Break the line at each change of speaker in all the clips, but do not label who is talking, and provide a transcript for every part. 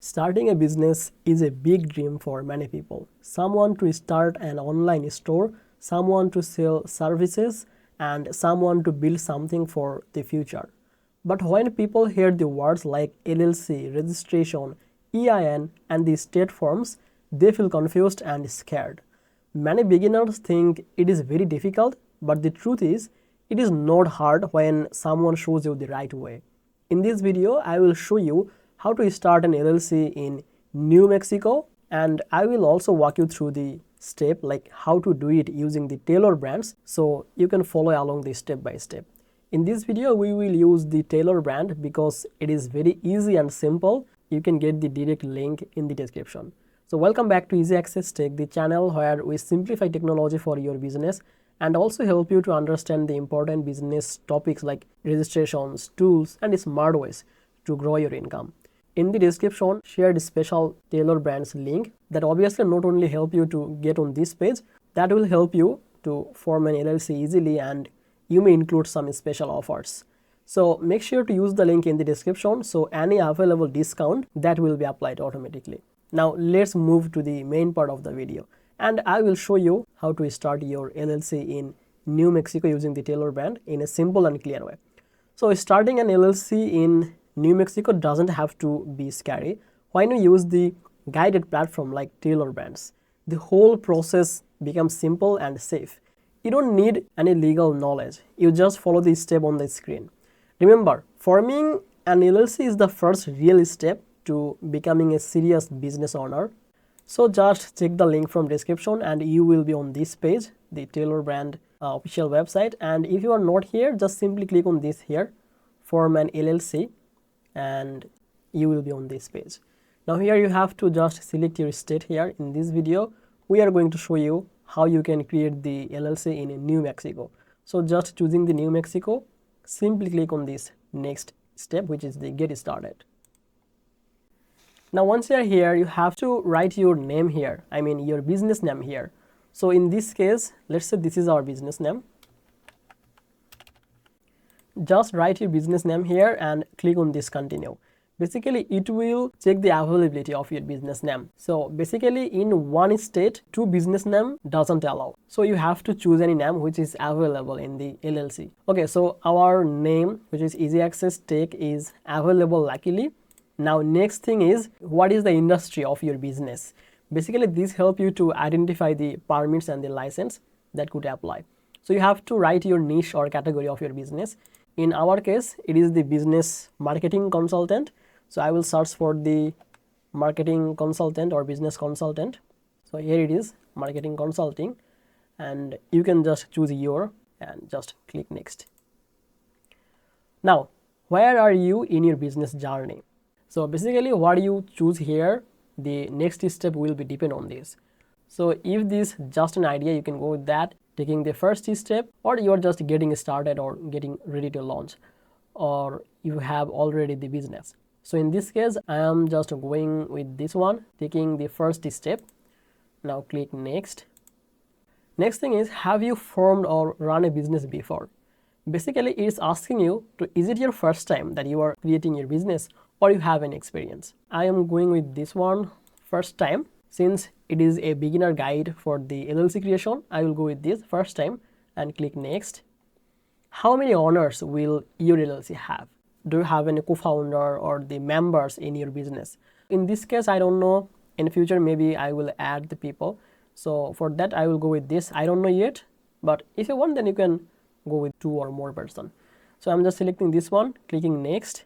Starting a business is a big dream for many people. Someone to start an online store, someone to sell services, and someone to build something for the future. But when people hear the words like LLC, registration, EIN, and the state forms, they feel confused and scared. Many beginners think it is very difficult, but the truth is, it is not hard when someone shows you the right way. In this video, I will show you how to start an LLC in New Mexico, and I will also walk you through the step like how to do it using the Taylor brands so you can follow along this step by step. In this video, we will use the Taylor brand because it is very easy and simple. You can get the direct link in the description. So welcome back to Easy Access Tech, the channel where we simplify technology for your business and also help you to understand the important business topics like registrations, tools, and smart ways to grow your income. In the description, share the special Taylor brands link that obviously not only help you to get on this page, that will help you to form an LLC easily, and you may include some special offers. So make sure to use the link in the description so any available discount that will be applied automatically. Now let's move to the main part of the video, and I will show you how to start your LLC in New Mexico using the Taylor brand in a simple and clear way. So starting an LLC in New Mexico doesn't have to be scary. When you use the guided platform like Taylor brands, the whole process becomes simple and safe. You don't need any legal knowledge. You just follow the step on the screen. Remember, forming an LLC is the first real step to becoming a serious business owner. So just check the link from description and you will be on this page, the Taylor brand official website. And if you are not here, just simply click on this here, form an LLC, and you will be on this page. Now here you have to just select your state here. In this video, we are going to show you how you can create the LLC in New Mexico. So just choosing the New Mexico, simply click on this next step, which is the get started. Now once you are here, you have to write your name here, I mean your business name here. So in this case, let's say this is our business name. Just write your business name here and click on this continue. Basically, it will check the availability of your business name. So basically, in one state, two business name doesn't allow. So you have to choose any name which is available in the LLC. Okay, so our name, which is Easy Access Tech, is available luckily. Now next thing is, what is the industry of your business? Basically, this help you to identify the permits and the license that could apply. So you have to write your niche or category of your business. In our case, it is the business marketing consultant. So I will search for the marketing consultant or business consultant. So here it is, marketing consulting, and you can just choose your and just click next. Now, where are you in your business journey? So basically what you choose here, the next step will be depend on this. So if this just an idea, you can go with that, taking the first step, or you are just getting started or getting ready to launch, or you have already the business. So in this case, I am just going with this one, taking the first step. Now click next. Next thing is, have you formed or run a business before? Basically, it's asking you to, is it your first time that you are creating your business or you have an experience? I am going with this one, first time. Since it is a beginner guide for the LLC creation, I will go with this first time and click next. How many owners will your LLC have? Do you have any co-founder or the members in your business? In this case, I don't know. In future, maybe I will add the people. So for that, I will go with this. I don't know yet, but if you want, then you can go with 2 or more person. So I'm just selecting this one, clicking next.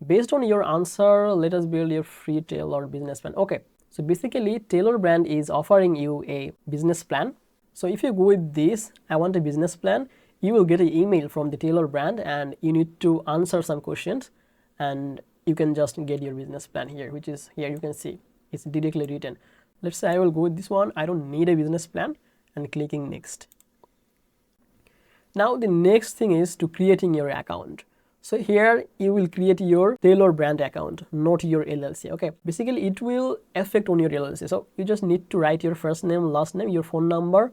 Based on your answer, let us build your free Taylor business plan. Okay. So basically, Taylor brand is offering you a business plan. So if you go with this, I want a business plan, you will get an email from the Taylor brand and you need to answer some questions and you can just get your business plan here, which is here you can see it's directly written. Let's say I will go with this one. I don't need a business plan, and clicking next. Now the next thing is to creating your account. So here you will create your Taylor brand account, not your LLC. Okay, basically it will affect on your LLC. So you just need to write your first name, last name, your phone number,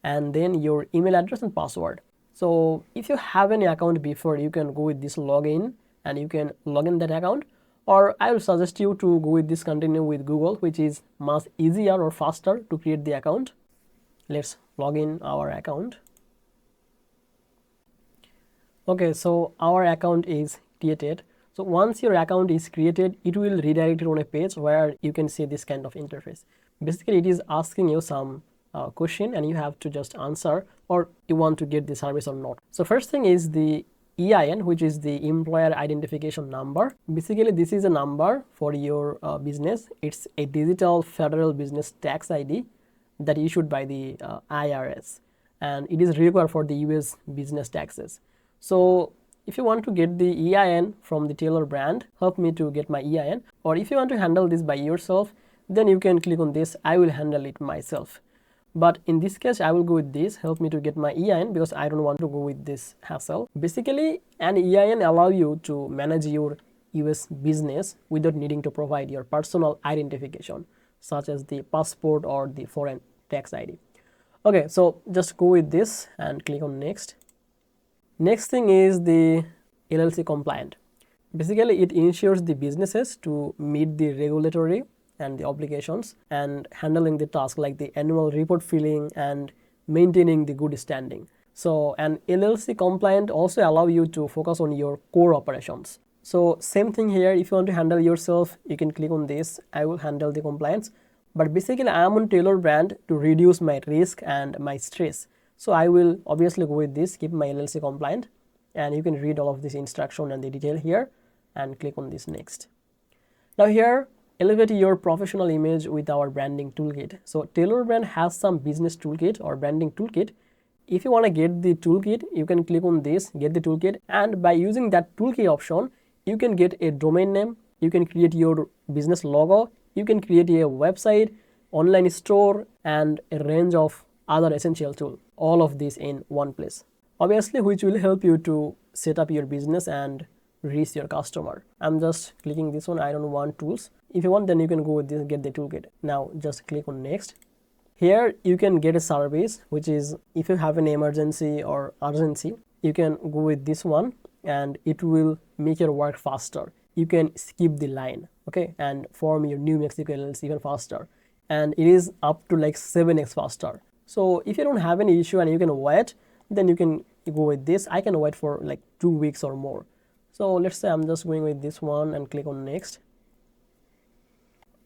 and then your email address and password. So if you have any account before, you can go with this login and you can log in that account, Or I will suggest you to go with this continue with Google, which is much easier or faster to create the account. Let's log in our account. Okay, so our account is created. So once your account is created, it will redirect you on a page where you can see this kind of interface. Basically, it is asking you some question and you have to just answer or you want to get the service or not. So first thing is the EIN, which is the employer identification number. Basically, this is a number for your business. It's a digital federal business tax ID that issued by the IRS, and it is required for the US business taxes. So if you want to get the EIN from the Taylor brand, help me to get my EIN. Or if you want to handle this by yourself, then you can click on this, I will handle it myself. But in this case, I will go with this, help me to get my EIN, because I don't want to go with this hassle. Basically, an EIN allows you to manage your US business without needing to provide your personal identification, such as the passport or the foreign tax ID. Okay, so just go with this and click on next. Next thing is the LLC compliant. Basically, it ensures the businesses to meet the regulatory and the obligations and handling the task like the annual report filling and maintaining the good standing. So an LLC compliant also allow you to focus on your core operations. So same thing here, if you want to handle yourself, you can click on this, I will handle the compliance. But basically I am on Taylor brand to reduce my risk and my stress. So I will obviously go with this, keep my LLC compliant, and you can read all of this instruction and the detail here and click on this next. Now here, elevate your professional image with our branding toolkit. So Taylor brand has some business toolkit or branding toolkit. If you want to get the toolkit, you can click on this, get the toolkit, and by using that toolkit option, you can get a domain name, you can create your business logo, you can create a website, online store, and a range of other essential tools. All of this in one place. Obviously, which will help you to set up your business and reach your customer. I'm just clicking this one, I don't want tools. If you want, then you can go with this, get the toolkit. Now just click on next. Here you can get a service, which is if you have an emergency or urgency, you can go with this one and it will make your work faster. You can skip the line, okay, and form your New Mexico LLC even faster. And it is up to like 7x faster. So if you don't have any issue and you can wait, then you can go with this. I can wait for like 2 weeks or more. So let's say I'm just going with this one and click on next.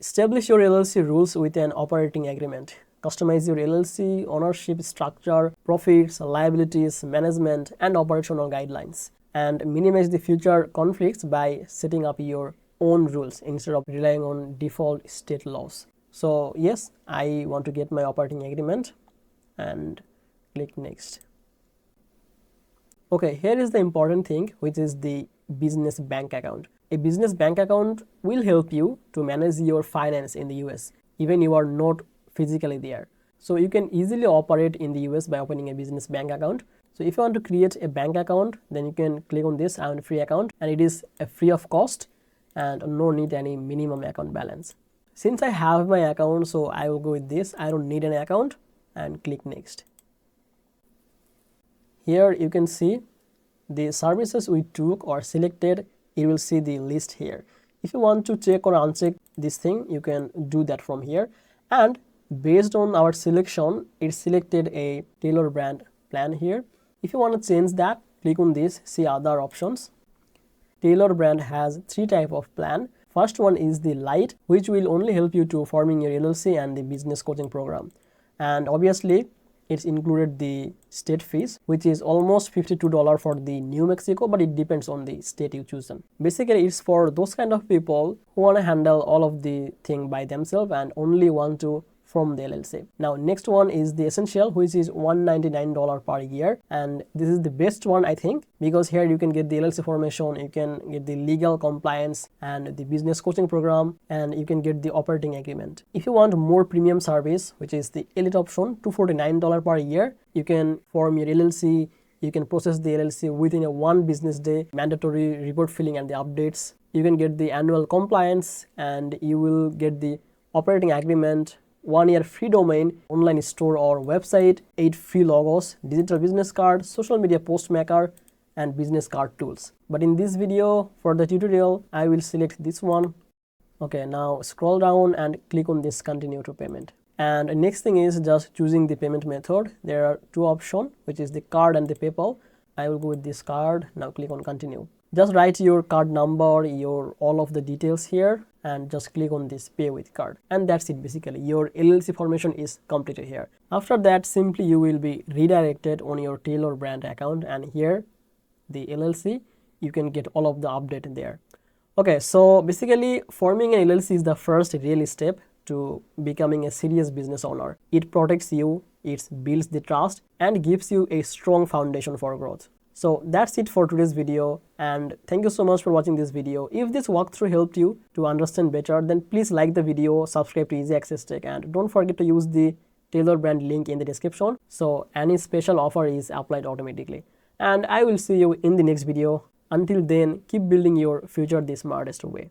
Establish your LLC rules with an operating agreement. Customize your LLC ownership structure, profits, liabilities, management, and operational guidelines. And minimize the future conflicts by setting up your own rules instead of relying on default state laws. So yes, I want to get my operating agreement and click next. Okay, here is the important thing, which is the business bank account. A business bank account will help you to manage your finance in the US, even you are not physically there. So you can easily operate in the US by opening a business bank account. So if you want to create a bank account, then you can click on this, I want a free account, and it is a free of cost and no need any minimum account balance. Since I have my account, so I will go with this, I don't need an account, and click next. Here you can see the services we took or selected, you will see the list here. If you want to check or uncheck this thing, you can do that from here. And based on our selection, it selected a Taylor brand plan here. If you want to change that, click on this, see other options. Taylor brand has 3 types of plan. First one is the light, which will only help you to forming your LLC and the business coaching program. And obviously, it's included the state fees, which is almost $52 for the New Mexico, but it depends on the state you chosen. Basically, it's for those kind of people who want to handle all of the thing by themselves and only want to from the LLC. Now, next one is the essential, which is $199 per year. And this is the best one, I think, because here you can get the LLC formation, you can get the legal compliance and the business coaching program, and you can get the operating agreement. If you want more premium service, which is the elite option, $249 per year, you can form your LLC, you can process the LLC within a 1 business day, mandatory report filling and the updates. You can get the annual compliance and you will get the operating agreement, 1 year free domain, online store or website, 8 free logos, digital business card, social media post maker, and business card tools. But in this video, for the tutorial, I will select this one. Okay, now scroll down and click on this continue to payment. And next thing is just choosing the payment method. There are two options, which is the card and the PayPal. I will go with this card. Now click on continue. Just write your card number, your all of the details here, and just click on this pay with card. And that's it basically. Your LLC formation is completed here. After that, simply you will be redirected on your Taylor brand account, and here the LLC, you can get all of the update there. Okay, so basically forming an LLC is the first real step to becoming a serious business owner. It protects you, it builds the trust, and gives you a strong foundation for growth. So that's it for today's video, and thank you so much for watching this video. If this walkthrough helped you to understand better, then please like the video, subscribe to Easy Access Tech, and don't forget to use the Taylor brand link in the description, so any special offer is applied automatically. And I will see you in the next video. Until then, keep building your future the smartest way.